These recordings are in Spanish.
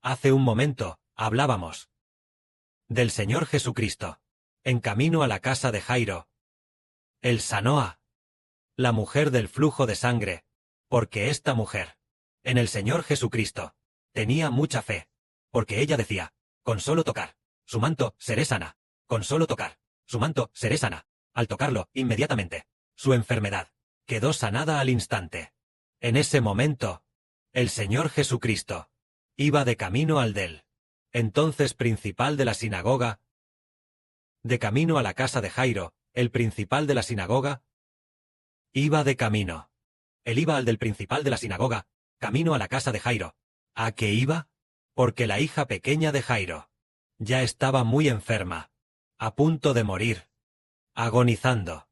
Hace un momento, hablábamos del Señor Jesucristo, en camino a la casa de Jairo. Él sanó a la mujer del flujo de sangre, porque esta mujer, en el Señor Jesucristo, tenía mucha fe, porque ella decía, con solo tocar su manto, seré sana, con solo tocar su manto, seré sana. Al tocarlo, inmediatamente, su enfermedad quedó sanada al instante. En ese momento, el Señor Jesucristo iba de camino al del entonces principal de la sinagoga, de camino a la casa de Jairo, el principal de la sinagoga, iba de camino. Él iba al del principal de la sinagoga, camino a la casa de Jairo. ¿A qué iba? Porque la hija pequeña de Jairo ya estaba muy enferma, a punto de morir, agonizando.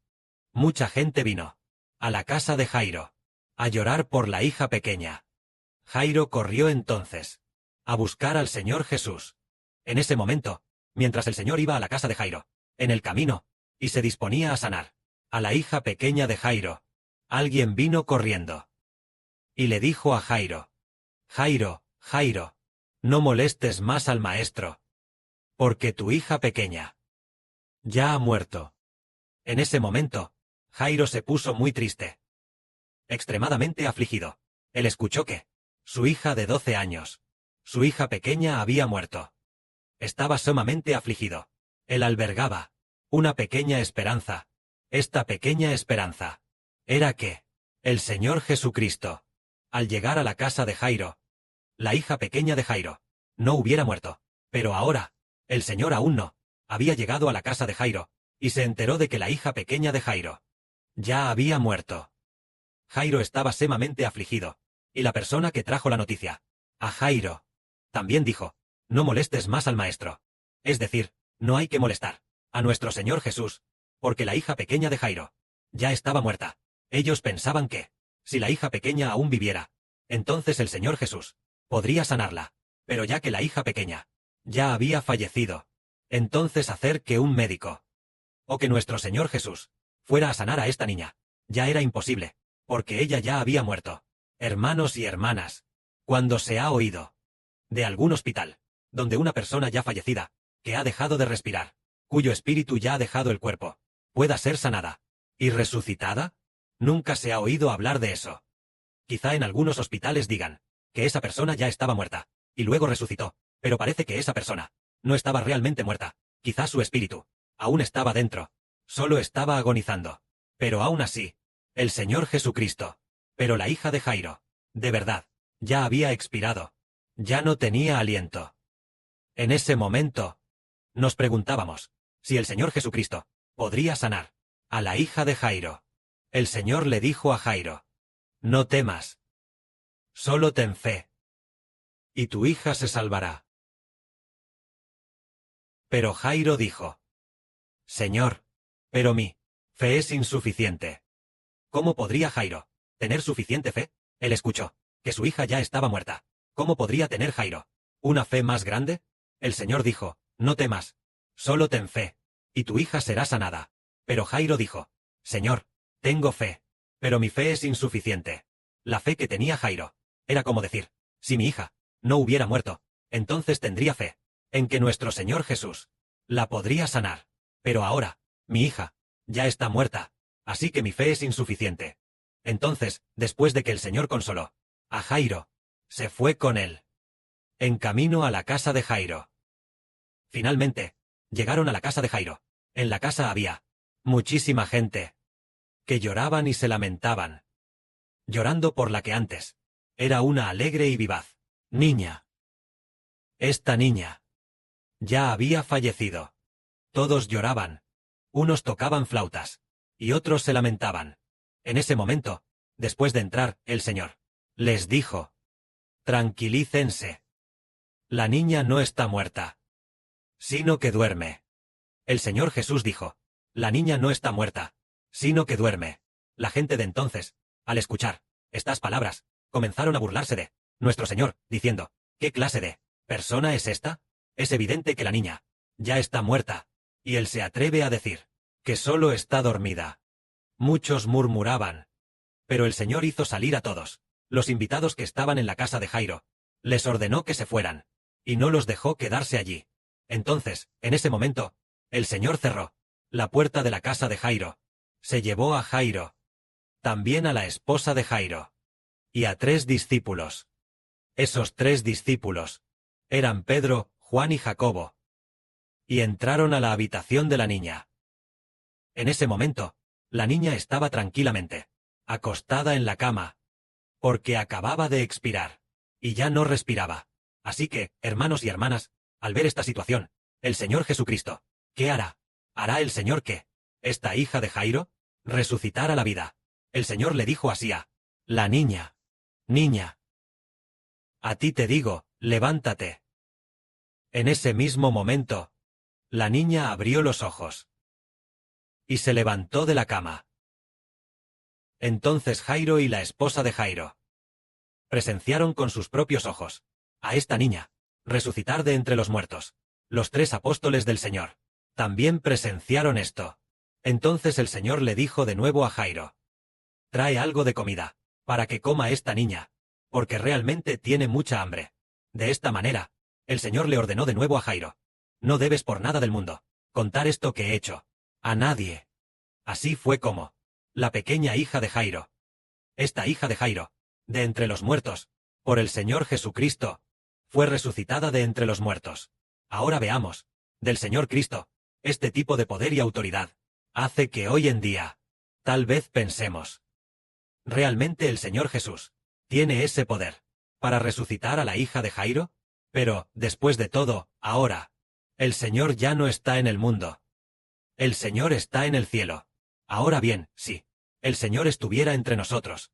Mucha gente vino a la casa de Jairo a llorar por la hija pequeña. Jairo corrió entonces a buscar al Señor Jesús. En ese momento, mientras el Señor iba a la casa de Jairo, en el camino, y se disponía a sanar a la hija pequeña de Jairo, alguien vino corriendo y le dijo a Jairo: Jairo, Jairo, no molestes más al maestro, porque tu hija pequeña ya ha muerto. En ese momento, Jairo se puso muy triste, extremadamente afligido. Él escuchó que su hija de 12 años, su hija pequeña, había muerto. Estaba sumamente afligido. Él albergaba una pequeña esperanza. Esta pequeña esperanza era que el Señor Jesucristo, al llegar a la casa de Jairo, la hija pequeña de Jairo no hubiera muerto. Pero ahora, el Señor aún no había llegado a la casa de Jairo, y se enteró de que la hija pequeña de Jairo ya había muerto. Jairo estaba sumamente afligido, y la persona que trajo la noticia a Jairo también dijo: no molestes más al maestro. Es decir, no hay que molestar a nuestro Señor Jesús, porque la hija pequeña de Jairo ya estaba muerta. Ellos pensaban que, si la hija pequeña aún viviera, entonces el Señor Jesús podría sanarla, pero ya que la hija pequeña ya había fallecido, entonces hacer que un médico o que nuestro Señor Jesús fuera a sanar a esta niña ya era imposible, porque ella ya había muerto. Hermanos y hermanas, cuando se ha oído de algún hospital donde una persona ya fallecida, que ha dejado de respirar, cuyo espíritu ya ha dejado el cuerpo, pueda ser sanada y resucitada, nunca se ha oído hablar de eso. Quizá en algunos hospitales digan que esa persona ya estaba muerta y luego resucitó, pero parece que esa persona no estaba realmente muerta. Quizá su espíritu aún estaba dentro, solo estaba agonizando. Pero aún así, el Señor Jesucristo, pero la hija de Jairo, de verdad, ya había expirado, ya no tenía aliento. En ese momento, nos preguntábamos si el Señor Jesucristo podría sanar a la hija de Jairo. El Señor le dijo a Jairo: no temas, solo ten fe, y tu hija se salvará. Pero Jairo dijo: Señor, pero mi fe es insuficiente. ¿Cómo podría Jairo tener suficiente fe? Él escuchó que su hija ya estaba muerta. ¿Cómo podría tener Jairo una fe más grande? El Señor dijo: no temas, solo ten fe, y tu hija será sanada. Pero Jairo dijo: Señor, tengo fe, pero mi fe es insuficiente. La fe que tenía Jairo era como decir: si mi hija no hubiera muerto, entonces tendría fe en que nuestro Señor Jesús la podría sanar. Pero ahora, mi hija ya está muerta, así que mi fe es insuficiente. Entonces, después de que el Señor consoló a Jairo, se fue con él en camino a la casa de Jairo. Finalmente, llegaron a la casa de Jairo. En la casa había muchísima gente que lloraban y se lamentaban, llorando por la que antes era una alegre y vivaz niña. Esta niña ya había fallecido. Todos lloraban, unos tocaban flautas, y otros se lamentaban. En ese momento, después de entrar, el Señor les dijo: tranquilícense. La niña no está muerta, sino que duerme. El Señor Jesús dijo: la niña no está muerta, sino que duerme. La gente de entonces, al escuchar estas palabras, comenzaron a burlarse de nuestro Señor, diciendo: ¿qué clase de persona es esta? Es evidente que la niña ya está muerta, y él se atreve a decir que solo está dormida. Muchos murmuraban, pero el Señor hizo salir a todos los invitados que estaban en la casa de Jairo. Les ordenó que se fueran, y no los dejó quedarse allí. Entonces, en ese momento, el Señor cerró la puerta de la casa de Jairo. Se llevó a Jairo, también a la esposa de Jairo, y a 3 discípulos. Esos 3 discípulos eran Pedro, Juan y Jacobo. Y entraron a la habitación de la niña. En ese momento, la niña estaba tranquilamente acostada en la cama, porque acababa de expirar, y ya no respiraba. Así que, hermanos y hermanas, al ver esta situación, el Señor Jesucristo, ¿qué hará? ¿Hará el Señor qué? ¿Esta hija de Jairo? Resucitar a la vida. El Señor le dijo así a la niña: niña, a ti te digo, levántate. En ese mismo momento, la niña abrió los ojos y se levantó de la cama. Entonces Jairo y la esposa de Jairo presenciaron con sus propios ojos a esta niña resucitar de entre los muertos. Los 3 apóstoles del Señor también presenciaron esto. Entonces el Señor le dijo de nuevo a Jairo: trae algo de comida, para que coma esta niña, porque realmente tiene mucha hambre. De esta manera, el Señor le ordenó de nuevo a Jairo: no debes por nada del mundo contar esto que he hecho a nadie. Así fue como la pequeña hija de Jairo, esta hija de Jairo, de entre los muertos, por el Señor Jesucristo, fue resucitada de entre los muertos. Ahora veamos, del Señor Cristo, este tipo de poder y autoridad hace que hoy en día, tal vez pensemos, ¿realmente el Señor Jesús tiene ese poder para resucitar a la hija de Jairo? Pero, después de todo, ahora, el Señor ya no está en el mundo. El Señor está en el cielo. Ahora bien, si el Señor estuviera entre nosotros,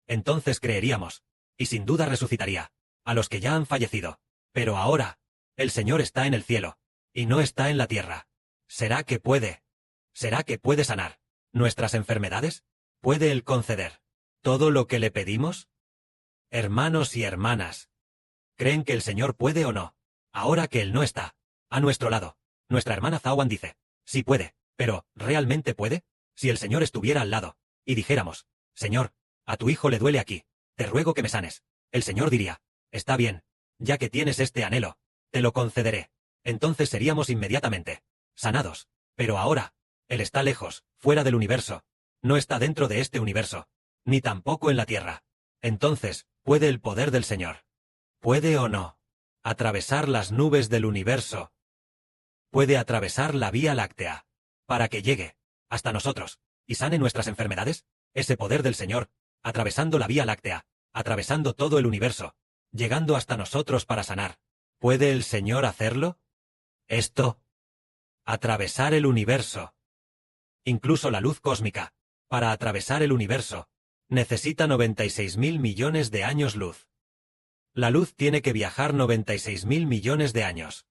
entonces creeríamos, y sin duda resucitaría a los que ya han fallecido. Pero ahora, el Señor está en el cielo, y no está en la tierra. ¿Será que puede? ¿Será que puede sanar nuestras enfermedades? ¿Puede Él conceder todo lo que le pedimos? Hermanos y hermanas, ¿creen que el Señor puede o no? Ahora que Él no está a nuestro lado, nuestra hermana Zawan dice: sí puede, pero ¿realmente puede? Si el Señor estuviera al lado, y dijéramos: Señor, a tu hijo le duele aquí, te ruego que me sanes, el Señor diría: está bien, ya que tienes este anhelo, te lo concederé. Entonces seríamos inmediatamente sanados. Pero ahora, Él está lejos, fuera del universo, no está dentro de este universo, ni tampoco en la tierra. Entonces, ¿puede el poder del Señor? ¿Puede o no atravesar las nubes del universo? ¿Puede atravesar la Vía Láctea para que llegue hasta nosotros y sane nuestras enfermedades? Ese poder del Señor, atravesando la Vía Láctea, atravesando todo el universo, llegando hasta nosotros para sanar. ¿Puede el Señor hacerlo? Esto, atravesar el universo, incluso la luz cósmica, para atravesar el universo, necesita 96.000 millones de años luz. La luz tiene que viajar 96.000 millones de años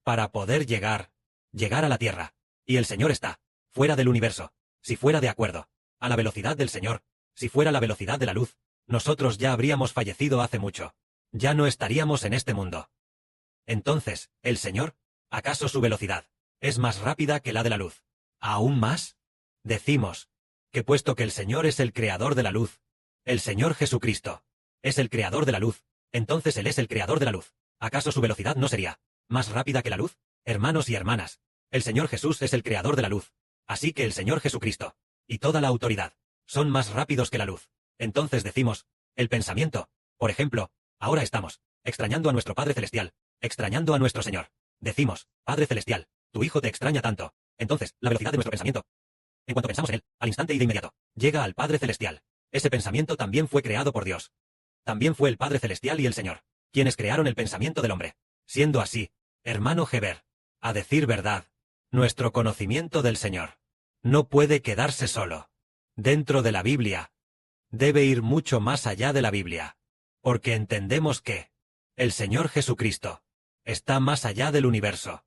para poder llegar a la Tierra, y el Señor está fuera del universo. Si fuera de acuerdo a la velocidad del Señor, si fuera la velocidad de la luz, nosotros ya habríamos fallecido hace mucho. Ya no estaríamos en este mundo. Entonces, ¿el Señor? ¿Acaso su velocidad es más rápida que la de la luz? ¿Aún más? Decimos que puesto que el Señor es el creador de la luz, el Señor Jesucristo es el creador de la luz, entonces Él es el creador de la luz. ¿Acaso su velocidad no sería más rápida que la luz? Hermanos y hermanas, el Señor Jesús es el creador de la luz. Así que el Señor Jesucristo y toda la autoridad son más rápidos que la luz. Entonces decimos, el pensamiento, por ejemplo, ahora estamos extrañando a nuestro Padre Celestial, extrañando a nuestro Señor. Decimos: Padre Celestial, tu Hijo te extraña tanto. Entonces, la velocidad de nuestro pensamiento, en cuanto pensamos en Él, al instante y de inmediato, llega al Padre Celestial. Ese pensamiento también fue creado por Dios. También fue el Padre Celestial y el Señor quienes crearon el pensamiento del hombre. Siendo así, hermano Heber, a decir verdad, nuestro conocimiento del Señor no puede quedarse solo dentro de la Biblia. Debe ir mucho más allá de la Biblia, porque entendemos que el Señor Jesucristo está más allá del universo.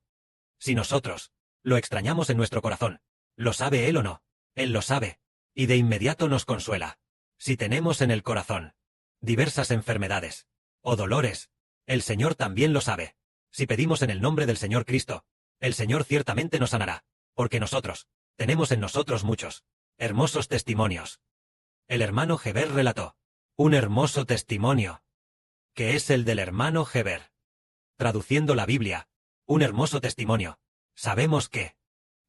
Si nosotros lo extrañamos en nuestro corazón, ¿lo sabe Él o no? Él lo sabe, y de inmediato nos consuela. Si tenemos en el corazón diversas enfermedades o dolores, el Señor también lo sabe. Si pedimos en el nombre del Señor Cristo, el Señor ciertamente nos sanará, porque nosotros tenemos en nosotros muchos hermosos testimonios. El hermano Heber relató un hermoso testimonio, que es el del hermano Heber. traduciendo la Biblia. Un hermoso testimonio. Sabemos que,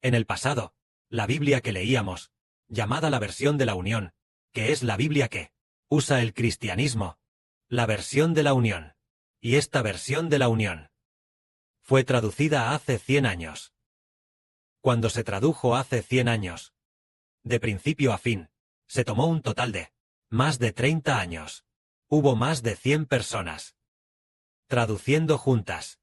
en el pasado, la Biblia que leíamos, llamada la versión de la Unión, que es la Biblia que usa el cristianismo, la versión de la Unión, y esta versión de la Unión fue traducida hace 100 años. Cuando se tradujo hace 100 años, de principio a fin, se tomó un total de más de 30 años. Hubo más de 100 personas traduciendo juntas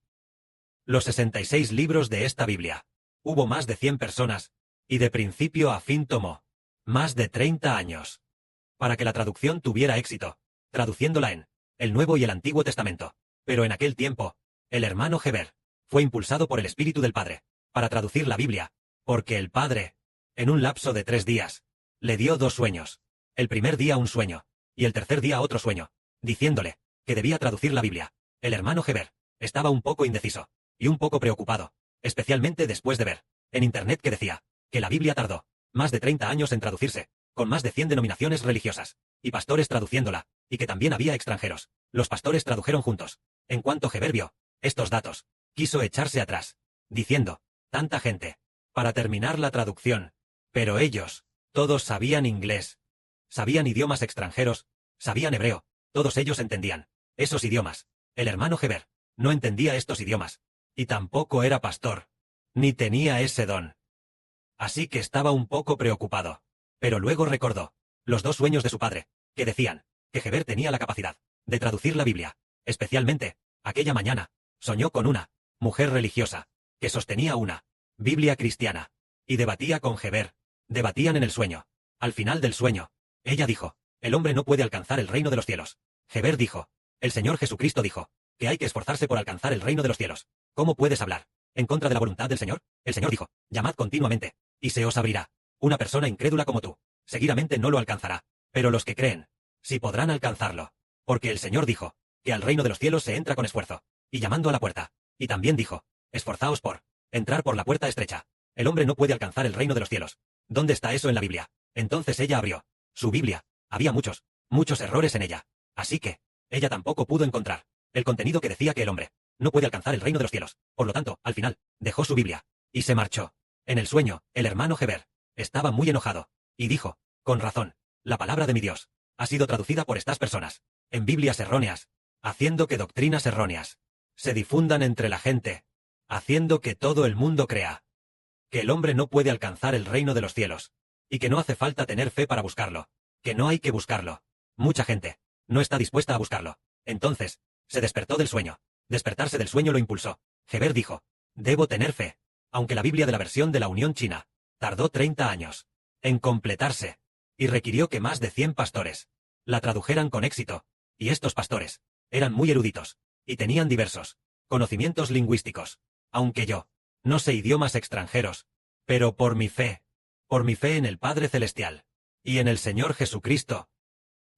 los 66 libros de esta Biblia. Hubo más de 100 personas, y de principio a fin tomó más de 30 años para que la traducción tuviera éxito, traduciéndola en el Nuevo y el Antiguo Testamento. Pero en aquel tiempo, el hermano Heber fue impulsado por el Espíritu del Padre para traducir la Biblia, porque el Padre, en un lapso de 3 días, le dio 2 sueños. El primer día un sueño, y el tercer día otro sueño, diciéndole que debía traducir la Biblia. El hermano Heber estaba un poco indeciso y un poco preocupado, especialmente después de ver en Internet que decía que la Biblia tardó más de 30 años en traducirse, con más de 100 denominaciones religiosas y pastores traduciéndola, y que también había extranjeros. Los pastores tradujeron juntos. En cuanto Heber vio estos datos, quiso echarse atrás, diciendo, tanta gente, para terminar la traducción, pero ellos, todos sabían inglés, sabían idiomas extranjeros, sabían hebreo, todos ellos entendían esos idiomas. El hermano Heber no entendía estos idiomas, y tampoco era pastor, ni tenía ese don. Así que estaba un poco preocupado. Pero luego recordó los 2 sueños de su padre, que decían que Heber tenía la capacidad de traducir la Biblia. Especialmente, aquella mañana, soñó con una mujer religiosa, que sostenía una Biblia cristiana, y debatía con Heber. Debatían en el sueño. Al final del sueño, ella dijo, el hombre no puede alcanzar el reino de los cielos. Heber dijo, el Señor Jesucristo dijo, que hay que esforzarse por alcanzar el reino de los cielos. ¿Cómo puedes hablar en contra de la voluntad del Señor? El Señor dijo, llamad continuamente, y se os abrirá. Una persona incrédula como tú, seguidamente no lo alcanzará, pero los que creen, sí podrán alcanzarlo. Porque el Señor dijo, que al reino de los cielos se entra con esfuerzo, y llamando a la puerta. Y también dijo, esforzaos por entrar por la puerta estrecha. El hombre no puede alcanzar el reino de los cielos. ¿Dónde está eso en la Biblia? Entonces ella abrió su Biblia. Había muchos errores en ella. Así que, ella tampoco pudo encontrar el contenido que decía que el hombre no puede alcanzar el reino de los cielos. Por lo tanto, al final, dejó su Biblia y se marchó. En el sueño, el hermano Heber estaba muy enojado, y dijo, con razón, la palabra de mi Dios ha sido traducida por estas personas en Biblias erróneas, haciendo que doctrinas erróneas se difundan entre la gente, haciendo que todo el mundo crea que el hombre no puede alcanzar el reino de los cielos, y que no hace falta tener fe para buscarlo, que no hay que buscarlo. Mucha gente no está dispuesta a buscarlo. Entonces, se despertó del sueño. Despertarse del sueño lo impulsó. Heber dijo, debo tener fe. Aunque la Biblia de la versión de la Unión China tardó 30 años en completarse, y requirió que más de 100 pastores la tradujeran con éxito, y estos pastores eran muy eruditos, y tenían diversos conocimientos lingüísticos. Aunque yo no sé idiomas extranjeros, pero por mi fe en el Padre Celestial, y en el Señor Jesucristo,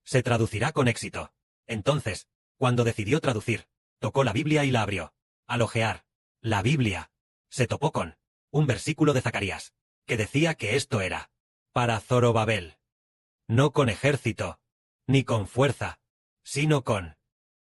se traducirá con éxito. Entonces, cuando decidió traducir, tocó la Biblia y la abrió. Al ojear la Biblia, se topó con un versículo de Zacarías, que decía que esto era para Zorobabel, no con ejército, ni con fuerza, sino con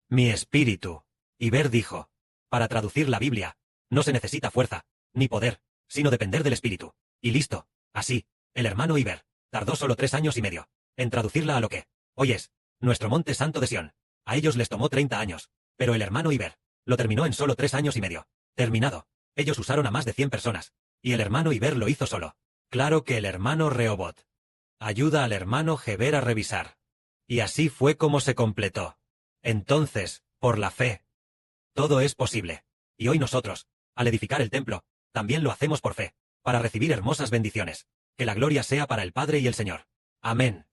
mi espíritu. Y Ver dijo, para traducir la Biblia, no se necesita fuerza, ni poder, sino depender del espíritu. Y listo. Así, el hermano Iber tardó solo 3 años y medio en traducirla a lo que hoy es nuestro monte santo de Sión. A ellos les tomó 30 años, pero el hermano Iber lo terminó en solo 3 años y medio. Terminado. Ellos usaron a más de 100 personas, y el hermano Iber lo hizo solo. Claro que el hermano Rehobot ayuda al hermano Heber a revisar. Y así fue como se completó. Entonces, por la fe, todo es posible. Y hoy nosotros, al edificar el templo, también lo hacemos por fe, para recibir hermosas bendiciones. Que la gloria sea para el Padre y el Señor. Amén.